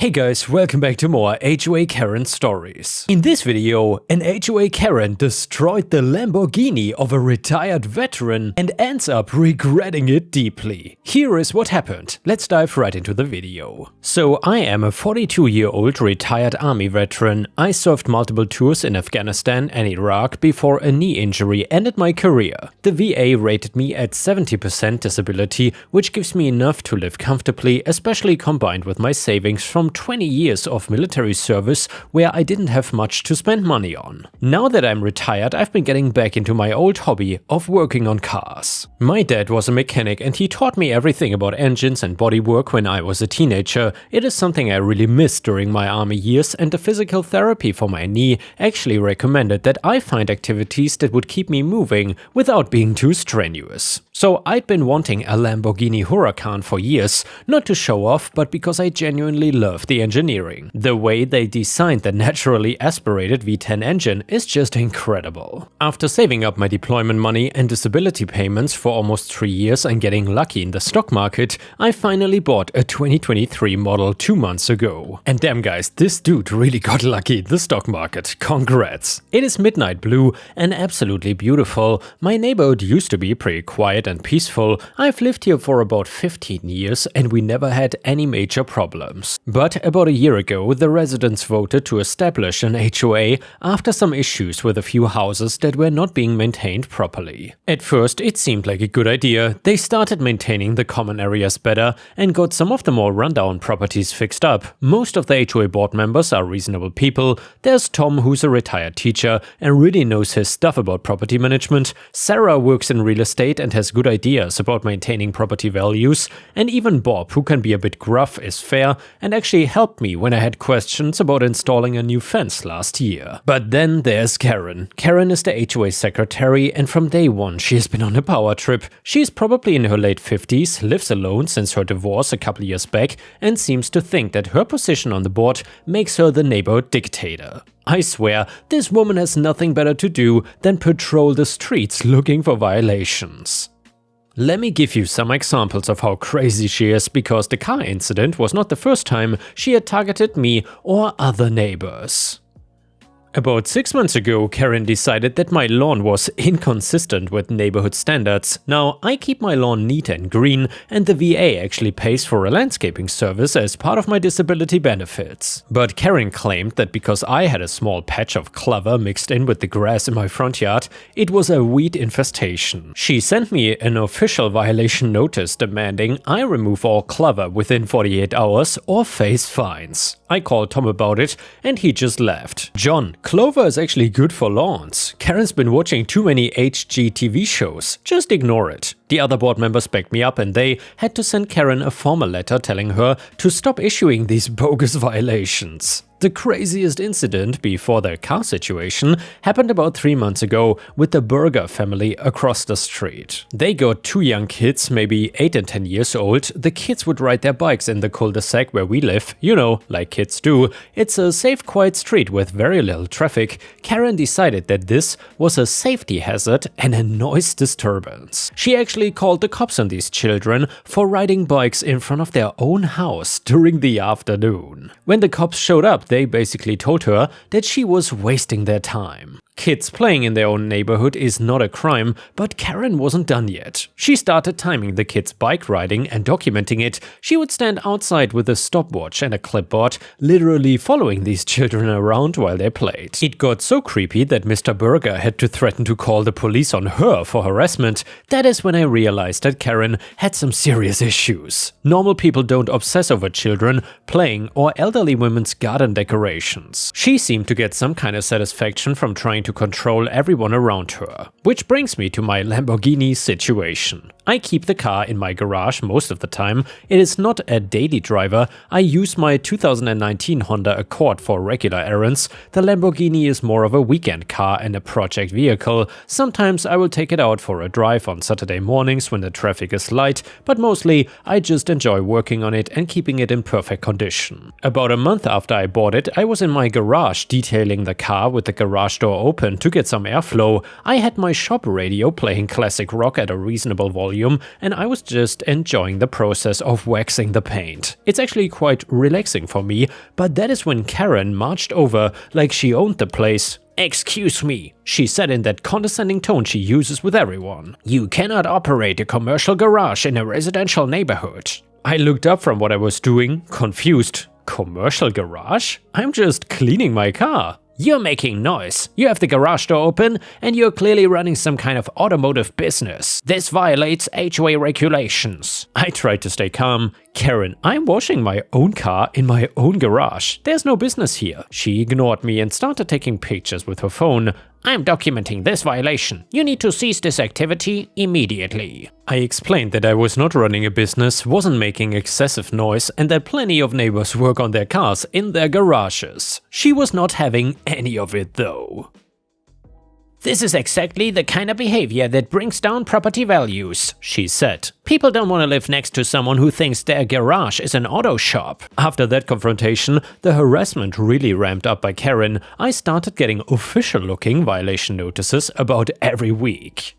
Hey guys, welcome back to more HOA Karen stories. In this video, an HOA Karen destroyed the Lamborghini of a retired veteran and ends up regretting it deeply. Here is what happened. Let's dive right into the video. So I am a 42-year-old retired army veteran. I served multiple tours in Afghanistan and Iraq before a knee injury ended my career. The VA rated me at 70% disability, which gives me enough to live comfortably, especially combined with my savings from 20 years of military service where I didn't have much to spend money on. Now that I'm retired, I've been getting back into my old hobby of working on cars. My dad was a mechanic and he taught me everything about engines and bodywork when I was a teenager. It is something I really missed during my army years, and the physical therapy for my knee actually recommended that I find activities that would keep me moving without being too strenuous. So I'd been wanting a Lamborghini Huracan for years, not to show off, but because I genuinely love the engineering. The way they designed the naturally aspirated V10 engine is just incredible. After saving up my deployment money and disability payments for almost 3 years and getting lucky in the stock market, I finally bought a 2023 model 2 months ago. And damn guys, this dude really got lucky in the stock market. Congrats! It is midnight blue and absolutely beautiful. My neighborhood used to be pretty quiet and peaceful. I've lived here for about 15 years and we never had any major problems. But about a year ago, the residents voted to establish an HOA after some issues with a few houses that were not being maintained properly. At first, it seemed like a good idea. They started maintaining the common areas better and got some of the more rundown properties fixed up. Most of the HOA board members are reasonable people. There's Tom, who's a retired teacher and really knows his stuff about property management. Sarah works in real estate and has good ideas about maintaining property values. And even Bob, who can be a bit gruff, is fair and actually helped me when I had questions about installing a new fence last year. But then there's Karen. Karen is the HOA secretary, and from day one she has been on a power trip. She's probably in her late 50s, lives alone since her divorce a couple years back, and seems to think that her position on the board makes her the neighborhood dictator. I swear, this woman has nothing better to do than patrol the streets looking for violations. Let me give you some examples of how crazy she is, because the car incident was not the first time she had targeted me or other neighbors. About 6 months ago, Karen decided that my lawn was inconsistent with neighborhood standards. Now, I keep my lawn neat and green, and the VA actually pays for a landscaping service as part of my disability benefits. But Karen claimed that because I had a small patch of clover mixed in with the grass in my front yard, it was a weed infestation. She sent me an official violation notice demanding I remove all clover within 48 hours or face fines. I called Tom about it, and he just laughed. John, clover is actually good for lawns. Karen's been watching too many HGTV shows. Just ignore it. The other board members backed me up and they had to send Karen a formal letter telling her to stop issuing these bogus violations. The craziest incident before the car situation happened about 3 months ago with the Berger family across the street. They got 2 young kids, maybe 8 and 10 years old. The kids would ride their bikes in the cul-de-sac where we live, you know, like kids do. It's a safe, quiet street with very little traffic. Karen decided that this was a safety hazard and a noise disturbance. She actually called the cops on these children for riding bikes in front of their own house during the afternoon. When the cops showed up, they basically told her that she was wasting their time. Kids playing in their own neighborhood is not a crime, but Karen wasn't done yet. She started timing the kids' bike riding and documenting it. She would stand outside with a stopwatch and a clipboard, literally following these children around while they played. It got so creepy that Mr. Berger had to threaten to call the police on her for harassment. That is when I realized that Karen had some serious issues. Normal people don't obsess over children playing or elderly women's garden decorations. She seemed to get some kind of satisfaction from trying to control everyone around her. Which brings me to my Lamborghini situation. I keep the car in my garage most of the time. It is not a daily driver. I use my 2019 Honda Accord for regular errands. The Lamborghini is more of a weekend car and a project vehicle. Sometimes I will take it out for a drive on Saturday mornings when the traffic is light, but mostly I just enjoy working on it and keeping it in perfect condition. About a month after I bought it, I was in my garage detailing the car with the garage door open to get some airflow. I had my shop radio playing classic rock at a reasonable volume volume, and I was just enjoying the process of waxing the paint. It's actually quite relaxing for me, but that is when Karen marched over like she owned the place. "Excuse me," she said in that condescending tone she uses with everyone. "You cannot operate a commercial garage in a residential neighborhood." I looked up from what I was doing, confused. Commercial garage? I'm just cleaning my car. "You're making noise. You have the garage door open and you're clearly running some kind of automotive business. This violates HOA regulations." I tried to stay calm. "Karen, I'm washing my own car in my own garage. There's no business here." She ignored me and started taking pictures with her phone. "I'm documenting this violation. You need to cease this activity immediately." I explained that I was not running a business, wasn't making excessive noise, and that plenty of neighbors work on their cars in their garages. She was not having any of it though. "This is exactly the kind of behavior that brings down property values," she said. "People don't want to live next to someone who thinks their garage is an auto shop." After that confrontation, the harassment really ramped up by Karen. I started getting official-looking violation notices about every week.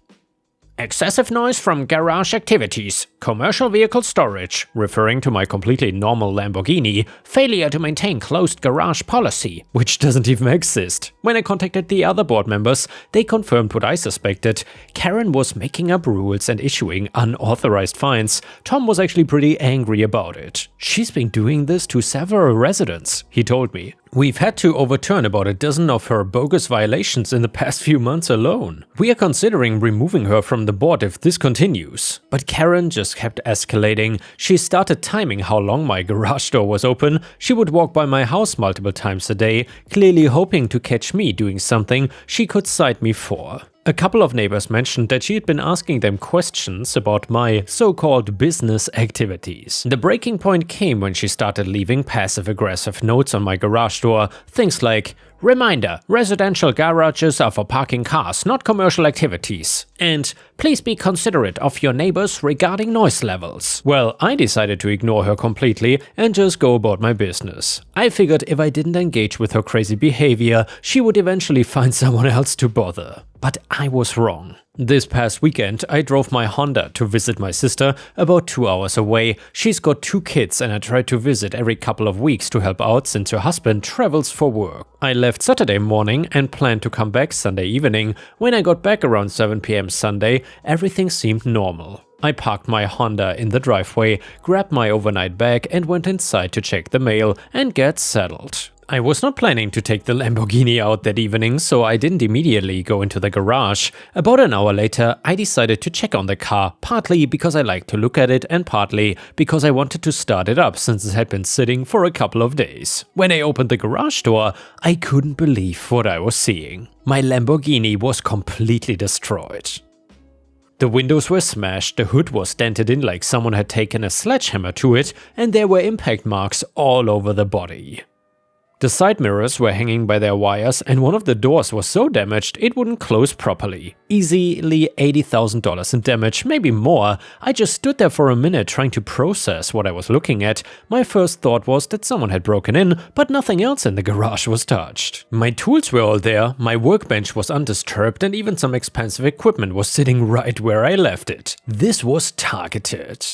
"Excessive noise from garage activities, commercial vehicle storage," referring to my completely normal Lamborghini, "failure to maintain closed garage policy," which doesn't even exist. When I contacted the other board members, they confirmed what I suspected. Karen was making up rules and issuing unauthorized fines. Tom was actually pretty angry about it. "She's been doing this to several residents," he told me. "We've had to overturn about a dozen of her bogus violations in the past few months alone. We are considering removing her from the board if this continues." But Karen just kept escalating. She started timing how long my garage door was open. She would walk by my house multiple times a day, clearly hoping to catch me doing something she could cite me for. A couple of neighbors mentioned that she had been asking them questions about my so-called business activities. The breaking point came when she started leaving passive-aggressive notes on my garage door, things like, "Reminder, residential garages are for parking cars, not commercial activities," and "Please be considerate of your neighbors regarding noise levels." Well, I decided to ignore her completely and just go about my business. I figured if I didn't engage with her crazy behavior, she would eventually find someone else to bother. But I was wrong. This past weekend, I drove my Honda to visit my sister about 2 hours away. She's got 2 kids and I try to visit every couple of weeks to help out since her husband travels for work. I left Saturday morning and planned to come back Sunday evening. When I got back around 7 p.m. Sunday, everything seemed normal. I parked my Honda in the driveway, grabbed my overnight bag and went inside to check the mail and get settled. I was not planning to take the Lamborghini out that evening, so I didn't immediately go into the garage. About an hour later, I decided to check on the car, partly because I liked to look at it and partly because I wanted to start it up since it had been sitting for a couple of days. When I opened the garage door, I couldn't believe what I was seeing. My Lamborghini was completely destroyed. The windows were smashed, the hood was dented in like someone had taken a sledgehammer to it, and there were impact marks all over the body. The side mirrors were hanging by their wires and one of the doors was so damaged it wouldn't close properly. Easily $80,000 in damage, maybe more. I just stood there for a minute trying to process what I was looking at. My first thought was that someone had broken in, but nothing else in the garage was touched. My tools were all there, my workbench was undisturbed and even some expensive equipment was sitting right where I left it. This was targeted.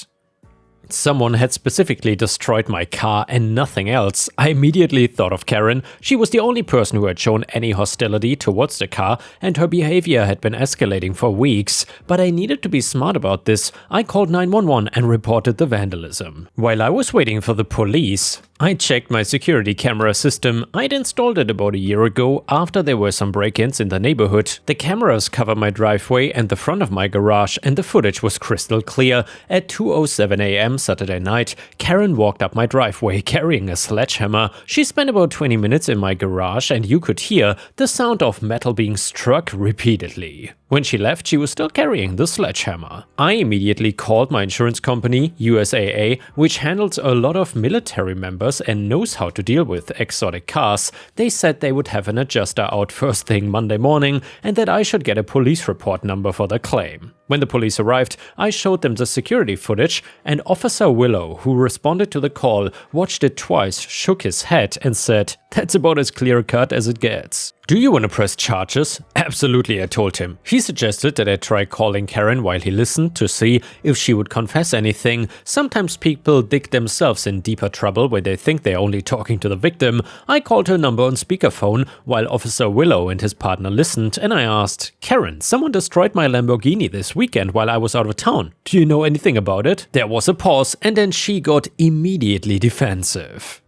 Someone had specifically destroyed my car and nothing else. I immediately thought of Karen. She was the only person who had shown any hostility towards the car and her behavior had been escalating for weeks. But I needed to be smart about this. I called 911 and reported the vandalism. While I was waiting for the police, I checked my security camera system. I'd installed it about a year ago after there were some break-ins in the neighborhood. The cameras cover my driveway and the front of my garage and the footage was crystal clear. At 2:07 a.m. Saturday night, Karen walked up my driveway carrying a sledgehammer. She spent about 20 minutes in my garage and you could hear the sound of metal being struck repeatedly. When she left, she was still carrying the sledgehammer. I immediately called my insurance company, USAA, which handles a lot of military members and knows how to deal with exotic cars. They said they would have an adjuster out first thing Monday morning and that I should get a police report number for the claim. When the police arrived, I showed them the security footage, and Officer Willow, who responded to the call, watched it twice, shook his head and said, "That's about as clear-cut as it gets." "Do you want to press charges?" "Absolutely," I told him. He suggested that I try calling Karen while he listened to see if she would confess anything. Sometimes people dig themselves in deeper trouble when they think they're only talking to the victim. I called her number on speakerphone while Officer Willow and his partner listened, and I asked, "Karen, someone destroyed my Lamborghini this weekend while I was out of town. Do you know anything about it?" There was a pause, and then she got immediately defensive.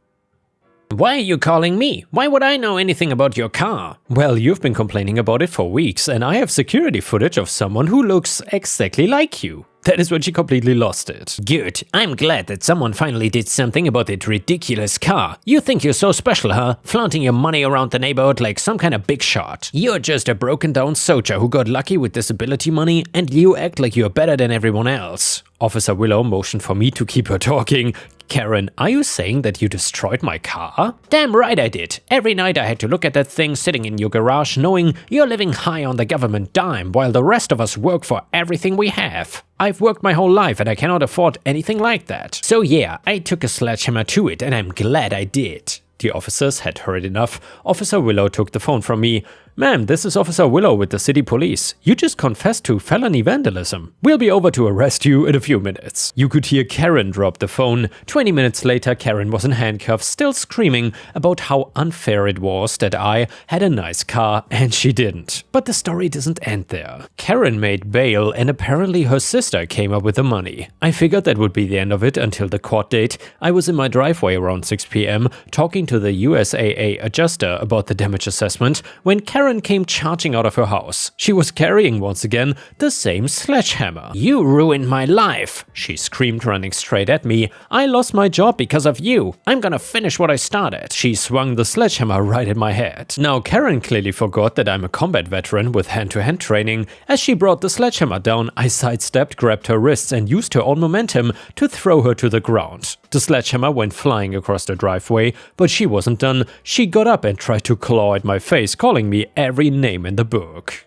"Why are you calling me? Why would I know anything about your car?" "Well, you've been complaining about it for weeks, and I have security footage of someone who looks exactly like you." That is when she completely lost it. "Good. I'm glad that someone finally did something about that ridiculous car. You think you're so special, huh? Flaunting your money around the neighborhood like some kind of big shot. You're just a broken down soldier who got lucky with disability money, and you act like you're better than everyone else." Officer Willow motioned for me to keep her talking. "Karen, are you saying that you destroyed my car?" "Damn right I did. Every night I had to look at that thing sitting in your garage knowing you're living high on the government dime while the rest of us work for everything we have. I've worked my whole life and I cannot afford anything like that. So yeah, I took a sledgehammer to it and I'm glad I did." The officers had heard enough. Officer Willow took the phone from me. "Ma'am, this is Officer Willow with the city police. You just confessed to felony vandalism. We'll be over to arrest you in a few minutes." You could hear Karen drop the phone. 20 minutes later, Karen was in handcuffs, still screaming about how unfair it was that I had a nice car and she didn't. But the story doesn't end there. Karen made bail and apparently her sister came up with the money. I figured that would be the end of it until the court date. I was in my driveway around 6 p.m. talking to the USAA adjuster about the damage assessment when Karen came charging out of her house. She was carrying, once again, the same sledgehammer. "You ruined my life," she screamed, running straight at me. "I lost my job because of you. I'm gonna finish what I started." She swung the sledgehammer right at my head. Now Karen clearly forgot that I'm a combat veteran with hand-to-hand training. As she brought the sledgehammer down, I sidestepped, grabbed her wrists and used her own momentum to throw her to the ground. The sledgehammer went flying across the driveway, but she wasn't done. She got up and tried to claw at my face, calling me every name in the book.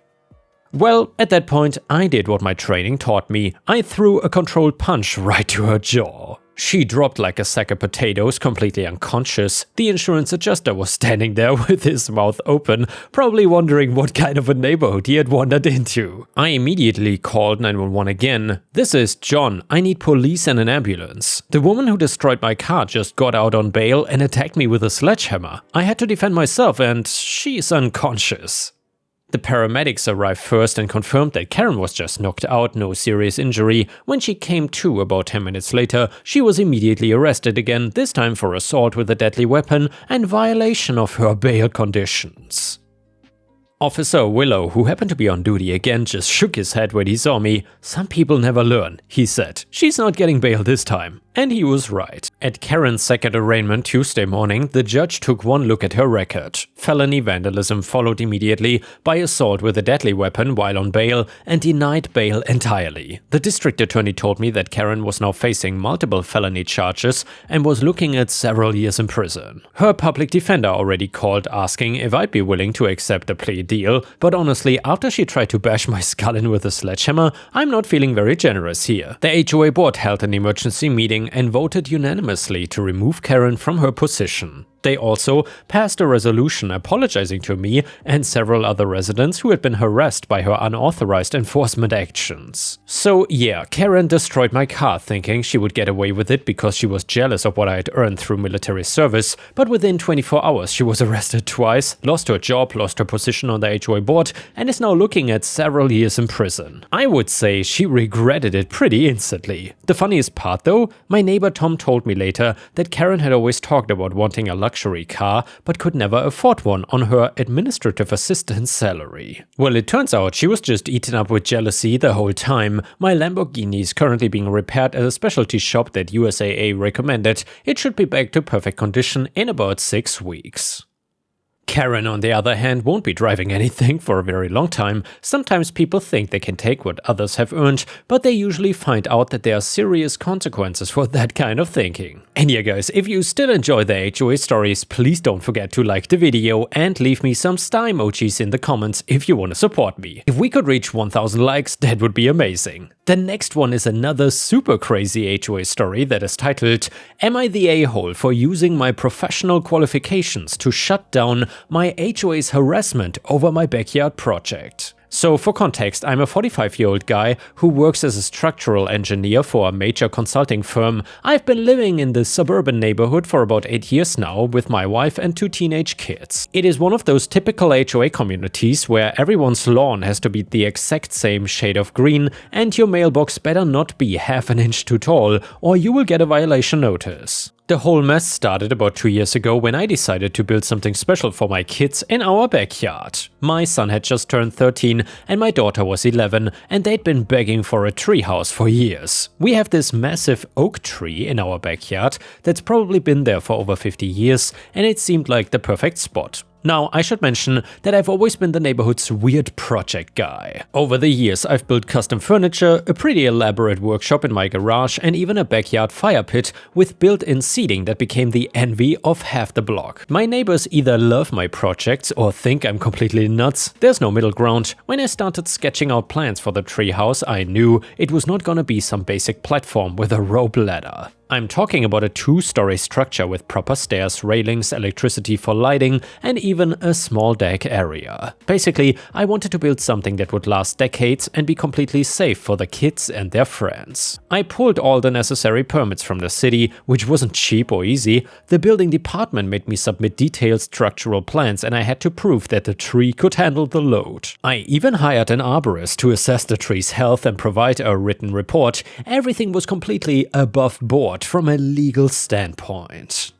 Well, at that point, I did what my training taught me. I threw a controlled punch right to her jaw. She dropped like a sack of potatoes, completely unconscious. The insurance adjuster was standing there with his mouth open, probably wondering what kind of a neighborhood he had wandered into. I immediately called 911 again. "This is John. I need police and an ambulance. The woman who destroyed my car just got out on bail and attacked me with a sledgehammer. I had to defend myself and she's unconscious." The paramedics arrived first and confirmed that Karen was just knocked out, no serious injury. When she came to about 10 minutes later, she was immediately arrested again, this time for assault with a deadly weapon and violation of her bail conditions. Officer Willow, who happened to be on duty again, just shook his head when he saw me. "Some people never learn," he said. "She's not getting bail this time." And he was right. At Karen's second arraignment Tuesday morning, the judge took one look at her record. Felony vandalism followed immediately by assault with a deadly weapon while on bail and denied bail entirely. The district attorney told me that Karen was now facing multiple felony charges and was looking at several years in prison. Her public defender already called asking if I'd be willing to accept a plea deal, but honestly, after she tried to bash my skull in with a sledgehammer, I'm not feeling very generous here. The HOA board held an emergency meeting and voted unanimously to remove Karen from her position. They also passed a resolution apologizing to me and several other residents who had been harassed by her unauthorized enforcement actions. So yeah, Karen destroyed my car thinking she would get away with it because she was jealous of what I had earned through military service, but within 24 hours she was arrested twice, lost her job, lost her position on the HOA board, and is now looking at several years in prison. I would say she regretted it pretty instantly. The funniest part though, my neighbor Tom told me later that Karen had always talked about wanting a luxury car, but could never afford one on her administrative assistant salary. Well, it turns out she was just eaten up with jealousy the whole time. My Lamborghini is currently being repaired at a specialty shop that USAA recommended. It should be back to perfect condition in about 6 weeks. Karen, on the other hand, won't be driving anything for a very long time. Sometimes people think they can take what others have earned, but they usually find out that there are serious consequences for that kind of thinking. And yeah guys, if you still enjoy the HOA stories, please don't forget to like the video and leave me some star emojis in the comments if you want to support me. If we could reach 1000 likes, that would be amazing. The next one is another super crazy HOA story that is titled, "Am I the a-hole for using my professional qualifications to shut down my HOA's harassment over my backyard project?" So for context, I'm a 45-year-old guy who works as a structural engineer for a major consulting firm. I've been living in the suburban neighborhood for about 8 years now with my wife and 2 teenage kids. It is one of those typical HOA communities where everyone's lawn has to be the exact same shade of green and your mailbox better not be half an inch too tall or you will get a violation notice. The whole mess started about 2 years ago when I decided to build something special for my kids in our backyard. My son had just turned 13 and my daughter was 11 and they'd been begging for a treehouse for years. We have this massive oak tree in our backyard that's probably been there for over 50 years and it seemed like the perfect spot. Now, I should mention that I've always been the neighborhood's weird project guy. Over the years, I've built custom furniture, a pretty elaborate workshop in my garage, and even a backyard fire pit with built-in seating that became the envy of half the block. My neighbors either love my projects or think I'm completely nuts. There's no middle ground. When I started sketching out plans for the treehouse, I knew it was not gonna be some basic platform with a rope ladder. I'm talking about a 2-story structure with proper stairs, railings, electricity for lighting, and even a small deck area. Basically, I wanted to build something that would last decades and be completely safe for the kids and their friends. I pulled all the necessary permits from the city, which wasn't cheap or easy. The building department made me submit detailed structural plans and I had to prove that the tree could handle the load. I even hired an arborist to assess the tree's health and provide a written report. Everything was completely above board from a legal standpoint.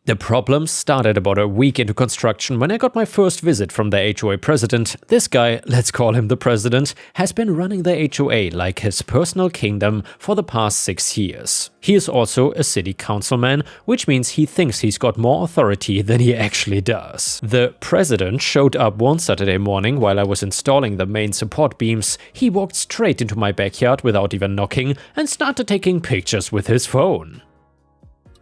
The problem started about a week into construction when I got my first visit from the HOA president. This guy, let's call him the president, has been running the HOA like his personal kingdom for the past 6 years. He is also a city councilman, which means he thinks he's got more authority than he actually does. The president showed up one Saturday morning while I was installing the main support beams. He walked straight into my backyard without even knocking and started taking pictures with his phone.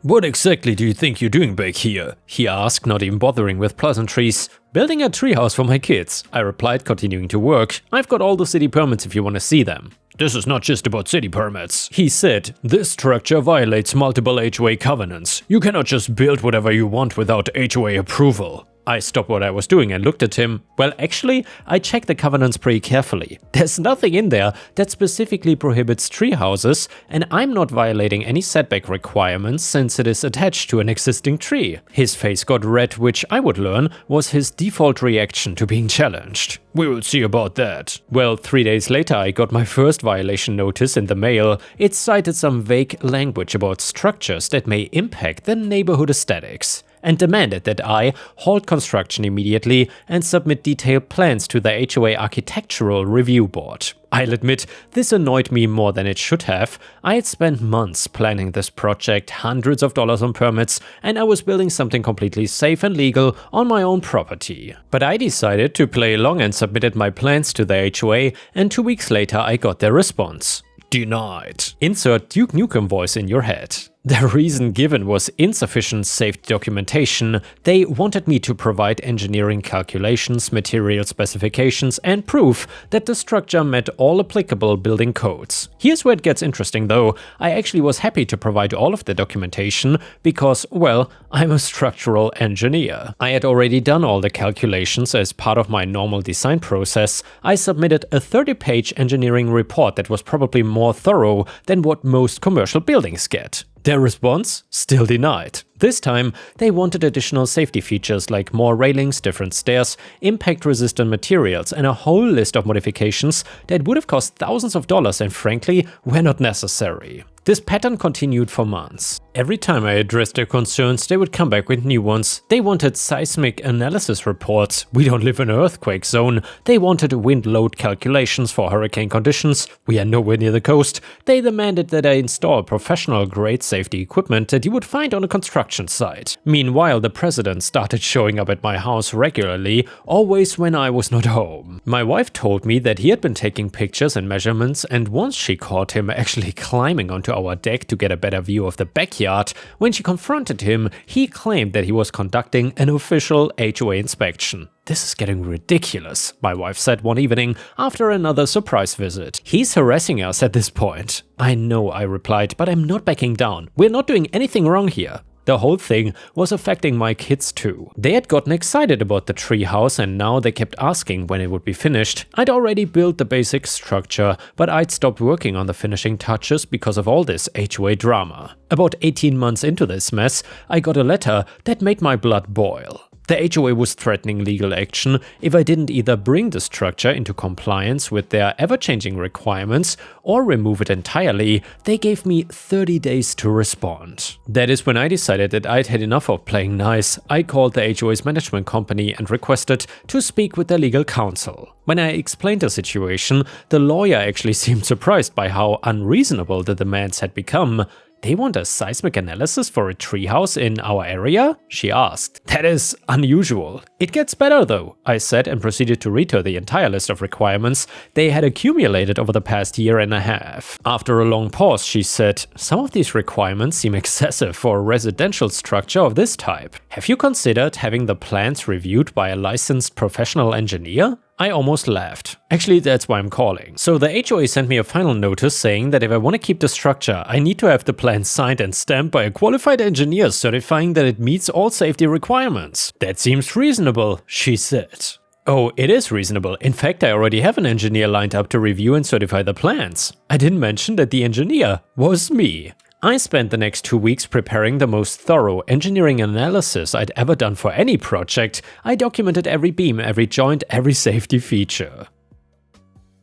"What exactly do you think you're doing back here?" he asked, not even bothering with pleasantries. "Building a treehouse for my kids," I replied, continuing to work. "I've got all the city permits if you want to see them." "This is not just about city permits," he said. "This structure violates multiple HOA covenants. You cannot just build whatever you want without HOA approval." I stopped what I was doing and looked at him. Well, actually, I checked the covenants pretty carefully. There's nothing in there that specifically prohibits tree houses, and I'm not violating any setback requirements since it is attached to an existing tree. His face got red, which I would learn was his default reaction to being challenged. "We will see about that." Well, 3 days later, I got my first violation notice in the mail. It cited some vague language about structures that may impact the neighborhood aesthetics, and demanded that I halt construction immediately and submit detailed plans to the HOA Architectural Review Board. I'll admit, this annoyed me more than it should have. I had spent months planning this project, hundreds of dollars on permits, and I was building something completely safe and legal on my own property. But I decided to play along and submitted my plans to the HOA, and 2 weeks later I got their response. "Denied." Insert Duke Nukem voice in your head. The reason given was insufficient safety documentation. They wanted me to provide engineering calculations, material specifications, and proof that the structure met all applicable building codes. Here's where it gets interesting though. I actually was happy to provide all of the documentation because, well, I'm a structural engineer. I had already done all the calculations as part of my normal design process. I submitted a 30-page engineering report that was probably more thorough than what most commercial buildings get. Their response? Still denied. This time, they wanted additional safety features like more railings, different stairs, impact-resistant materials, and a whole list of modifications that would have cost thousands of dollars and frankly, were not necessary. This pattern continued for months. Every time I addressed their concerns, they would come back with new ones. They wanted seismic analysis reports. We don't live in an earthquake zone. They wanted wind load calculations for hurricane conditions. We are nowhere near the coast. They demanded that I install professional-grade safety equipment that you would find on a construction site. Meanwhile, the president started showing up at my house regularly, always when I was not home. My wife told me that he had been taking pictures and measurements, and once she caught him actually climbing onto our deck to get a better view of the backyard. When she confronted him, he claimed that he was conducting an official HOA inspection. "This is getting ridiculous," my wife said one evening after another surprise visit. "He's harassing us at this point." "I know," I replied, "but I'm not backing down. We're not doing anything wrong here." The whole thing was affecting my kids too. They had gotten excited about the treehouse and now they kept asking when it would be finished. I'd already built the basic structure, but I'd stopped working on the finishing touches because of all this HOA drama. About 18 months into this mess, I got a letter that made my blood boil. The HOA was threatening legal action if I didn't either bring the structure into compliance with their ever-changing requirements or remove it entirely. They gave me 30 days to respond. That is when I decided that I'd had enough of playing nice. I called the HOA's management company and requested to speak with their legal counsel. When I explained the situation, the lawyer actually seemed surprised by how unreasonable the demands had become. "They want a seismic analysis for a treehouse in our area?" she asked. "That is unusual." "It gets better though," I said and proceeded to read her the entire list of requirements they had accumulated over the past year and a half. After a long pause, she said, "Some of these requirements seem excessive for a residential structure of this type. Have you considered having the plans reviewed by a licensed professional engineer?" I almost laughed. Actually, that's why I'm calling. So the HOA sent me a final notice saying that if I want to keep the structure, I need to have the plan signed and stamped by a qualified engineer certifying that it meets all safety requirements. "That seems reasonable," she said. Oh, it is reasonable. In fact, I already have an engineer lined up to review and certify the plans. I didn't mention that the engineer was me. I spent the next 2 weeks preparing the most thorough engineering analysis I'd ever done for any project. I documented every beam, every joint, every safety feature.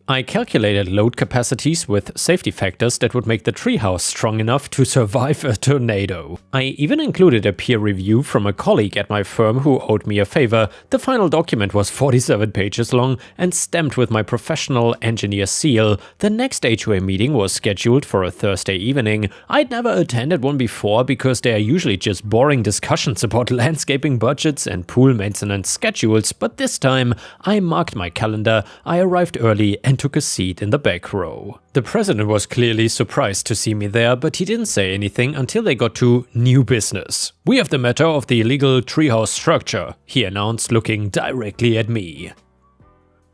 I calculated load capacities with safety factors that would make the treehouse strong enough to survive a tornado. I even included a peer review from a colleague at my firm who owed me a favor. The final document was 47 pages long and stamped with my professional engineer seal. The next HOA meeting was scheduled for a Thursday evening. I'd never attended one before because they are usually just boring discussions about landscaping budgets and pool maintenance schedules, but this time I marked my calendar. I arrived early and took a seat in the back row. The president was clearly surprised to see me there, but he didn't say anything until they got to new business. "We have the matter of the illegal treehouse structure," he announced, looking directly at me.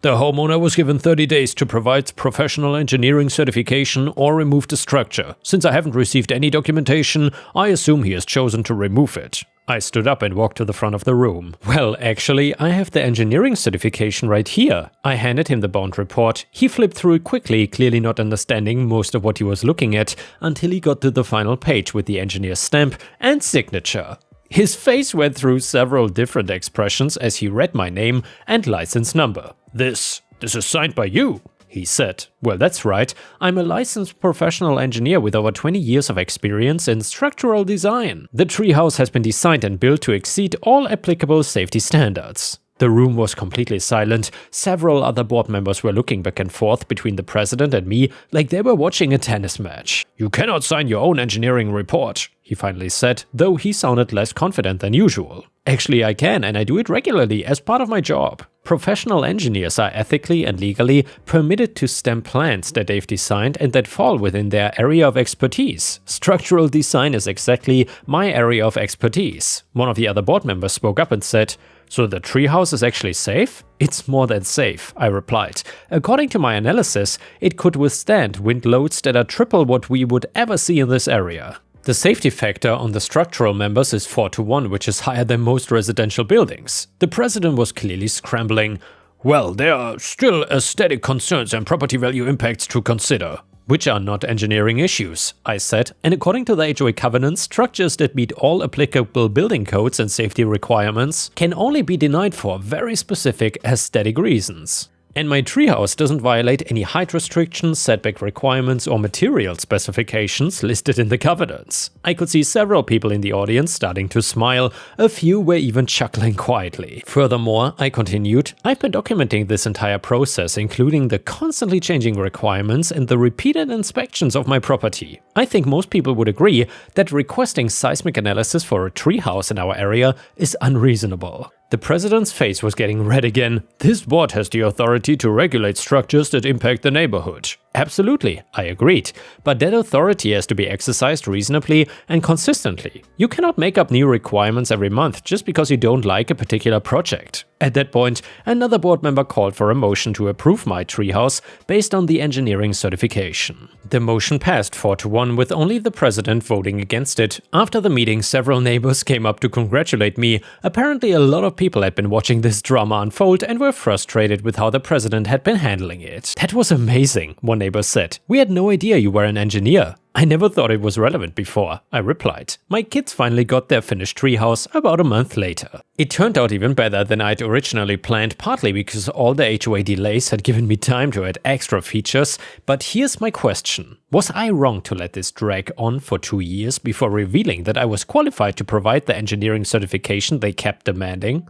"The homeowner was given 30 days to provide professional engineering certification or remove the structure. Since I haven't received any documentation, I assume he has chosen to remove it." I stood up and walked to the front of the room. "Well, actually, I have the engineering certification right here." I handed him the bond report. He flipped through it quickly, clearly not understanding most of what he was looking at, until he got to the final page with the engineer's stamp and signature. His face went through several different expressions as he read my name and license number. This is signed by you," he said. "Well, that's right. I'm a licensed professional engineer with over 20 years of experience in structural design. The treehouse has been designed and built to exceed all applicable safety standards." The room was completely silent. Several other board members were looking back and forth between the president and me like they were watching a tennis match. "You cannot sign your own engineering report," he finally said, though he sounded less confident than usual. "Actually, I can, and I do it regularly as part of my job." Professional engineers are ethically and legally permitted to stamp plans that they've designed and that fall within their area of expertise. Structural design is exactly my area of expertise. One of the other board members spoke up and said, "So the treehouse is actually safe?" "It's more than safe," I replied. "According to my analysis, it could withstand wind loads that are triple what we would ever see in this area. The safety factor on the structural members is 4:1, which is higher than most residential buildings." The president was clearly scrambling. "Well, there are still aesthetic concerns and property value impacts to consider." "Which are not engineering issues," I said, and according to the HOA covenants, structures that meet all applicable building codes and safety requirements can only be denied for very specific aesthetic reasons. And my treehouse doesn't violate any height restrictions, setback requirements, or material specifications listed in the covenants. I could see several people in the audience starting to smile, a few were even chuckling quietly. Furthermore, I continued, I've been documenting this entire process, including the constantly changing requirements and the repeated inspections of my property. I think most people would agree that requesting seismic analysis for a treehouse in our area is unreasonable. The president's face was getting red again. This board has the authority to regulate structures that impact the neighborhood. Absolutely, I agreed, but that authority has to be exercised reasonably and consistently. You cannot make up new requirements every month just because you don't like a particular project. At that point, another board member called for a motion to approve my treehouse based on the engineering certification. The motion passed 4-1 with only the president voting against it. After the meeting, several neighbors came up to congratulate me. Apparently a lot of people had been watching this drama unfold and were frustrated with how the president had been handling it. That was amazing, one neighbor said. We had no idea you were an engineer. I never thought it was relevant before, I replied. My kids finally got their finished treehouse about a month later. It turned out even better than I'd originally planned, partly because all the HOA delays had given me time to add extra features. But here's my question. Was I wrong to let this drag on for 2 years before revealing that I was qualified to provide the engineering certification they kept demanding?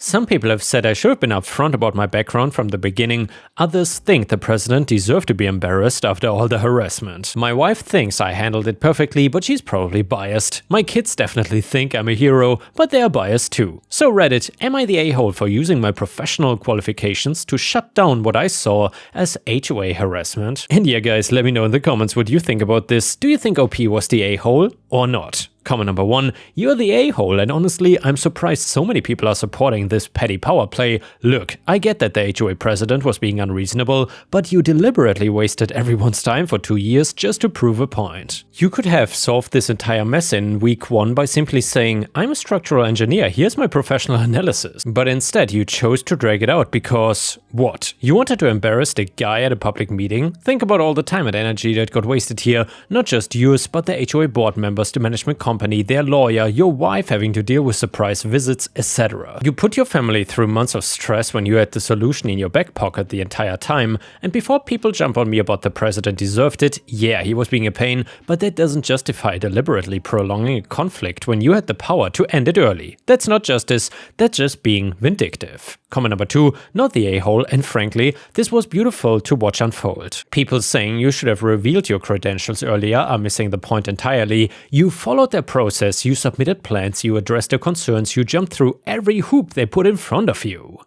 Some people have said I should have been upfront about my background from the beginning. Others think the president deserved to be embarrassed after all the harassment. My wife thinks I handled it perfectly, but she's probably biased. My kids definitely think I'm a hero, but they are biased too. So Reddit, am I the a-hole for using my professional qualifications to shut down what I saw as HOA harassment? And yeah guys, let me know in the comments what you think about this. Do you think OP was the a-hole or not? Comment number 1, you're the a-hole, and honestly, I'm surprised so many people are supporting this petty power play. Look, I get that the HOA president was being unreasonable, but you deliberately wasted everyone's time for 2 years just to prove a point. You could have solved this entire mess in week 1 by simply saying, I'm a structural engineer, here's my professional analysis. But instead you chose to drag it out because, what? You wanted to embarrass the guy at a public meeting? Think about all the time and energy that got wasted here, not just yours, but the HOA board members, the management company, their lawyer, your wife having to deal with surprise visits, etc. You put your family through months of stress when you had the solution in your back pocket the entire time, and before people jump on me about the president deserved it, yeah, he was being a pain, but that doesn't justify deliberately prolonging a conflict when you had the power to end it early. That's not justice, that's just being vindictive. Comment number 2, not the a-hole, and frankly, this was beautiful to watch unfold. People saying you should have revealed your credentials earlier are missing the point entirely. You followed their process, you submitted plans, you addressed their concerns, you jumped through every hoop they put in front of you.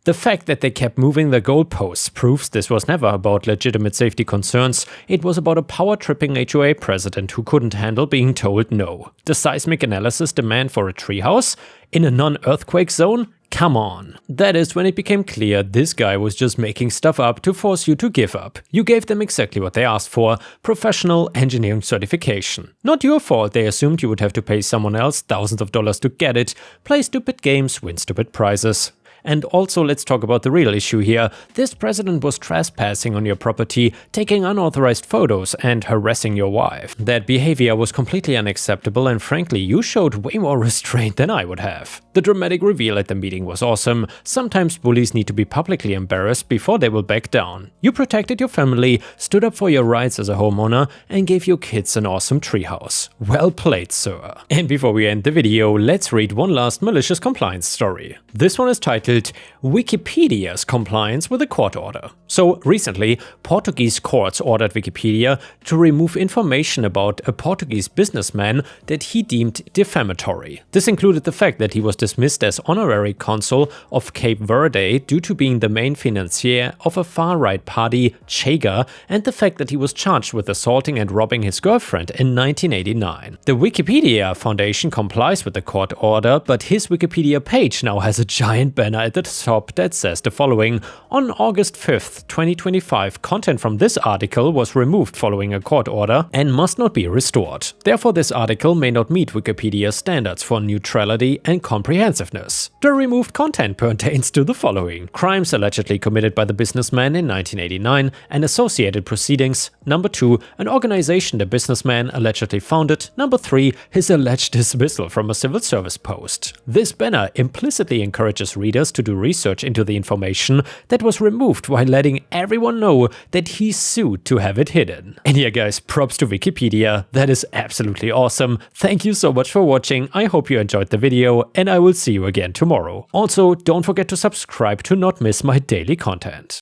The fact that they kept moving the goalposts proves this was never about legitimate safety concerns, it was about a power-tripping HOA president who couldn't handle being told no. The seismic analysis demand for a treehouse? In a non-earthquake zone? Come on. That is when it became clear this guy was just making stuff up to force you to give up. You gave them exactly what they asked for, professional engineering certification. Not your fault they assumed you would have to pay someone else thousands of dollars to get it, play stupid games, win stupid prizes. And also let's talk about the real issue here. This president was trespassing on your property, taking unauthorized photos and harassing your wife. That behavior was completely unacceptable and frankly you showed way more restraint than I would have. The dramatic reveal at the meeting was awesome. Sometimes bullies need to be publicly embarrassed before they will back down. You protected your family, stood up for your rights as a homeowner and gave your kids an awesome treehouse. Well played, sir. And before we end the video, let's read one last malicious compliance story. This one is titled Wikipedia's compliance with a court order. So recently, Portuguese courts ordered Wikipedia to remove information about a Portuguese businessman that he deemed defamatory. This included the fact that he was dismissed as honorary consul of Cape Verde due to being the main financier of a far-right party, Chega, and the fact that he was charged with assaulting and robbing his girlfriend in 1989. The Wikipedia Foundation complies with the court order, but his Wikipedia page now has a giant banner at the top that says the following: on August 5th, 2025, content from this article was removed following a court order and must not be restored. Therefore, this article may not meet Wikipedia's standards for neutrality and comprehensiveness. The removed content pertains to the following: crimes allegedly committed by the businessman in 1989 and associated proceedings. Number 2, an organization the businessman allegedly founded. Number 3, his alleged dismissal from a civil service post. This banner implicitly encourages readers just to do research into the information that was removed while letting everyone know that he sued to have it hidden. And yeah guys, props to Wikipedia, that is absolutely awesome. Thank you so much for watching, I hope you enjoyed the video, and I will see you again tomorrow. Also, don't forget to subscribe to not miss my daily content.